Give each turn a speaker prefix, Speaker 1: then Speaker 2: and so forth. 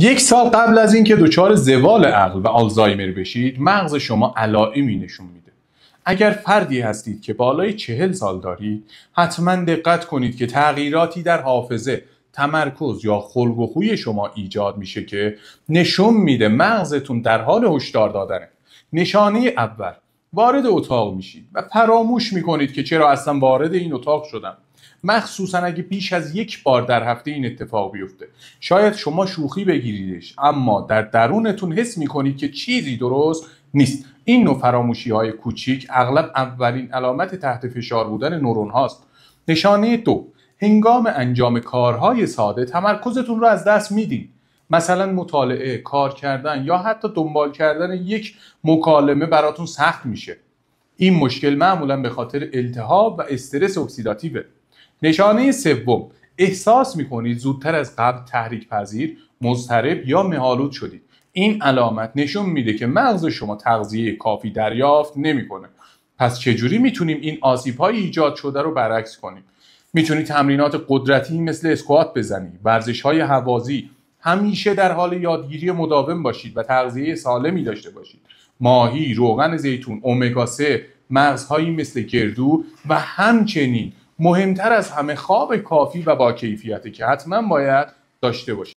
Speaker 1: یک سال قبل از اینکه دچار زوال عقل و آلزایمر بشید، مغز شما علائمی نشون میده. اگر فردی هستید که بالای 40 سال دارید، حتما دقت کنید که تغییراتی در حافظه، تمرکز یا خلق و خوی شما ایجاد میشه که نشون میده مغزتون در حال هشدار دادنه. نشانه اول، وارد اتاق میشید و فراموش میکنید که چرا اصلا وارد این اتاق شدم. مخصوصا اگه بیش از یک بار در هفته این اتفاق بیفته. شاید شما شوخی بگیریدش، اما در درونتون حس میکنید که چیزی درست نیست. این نوع فراموشی های کوچیک اغلب اولین علامت تحت فشار بودن نورون هاست. نشانه دو، هنگام انجام کارهای ساده تمرکزتون رو از دست میدین. مثلا مطالعه، کار کردن یا حتی دنبال کردن یک مکالمه براتون سخت میشه. این مشکل معمولا به خاطر التهاب و استرس اکسیداتیوه. نشانه سوم، احساس میکنید زودتر از قبل تحریک پذیر، مضطرب یا مه‌آلود شدید. این علامت نشون میده که مغز شما تغذیه کافی دریافت نمیکنه. پس چجوری میتونیم این آسیب‌های ایجاد شده رو برعکس کنیم؟ میتونید تمرینات قدرتی مثل اسکوات بزنید، ورزش‌های هوازی، همیشه در حال یادگیری مداوم باشید و تغذیه سالمی داشته باشید. ماهی، روغن زیتون، امگا 3، مغزهایی مثل گردو و همچنین مهمتر از همه خواب کافی و با کیفیته که حتما باید داشته باشید.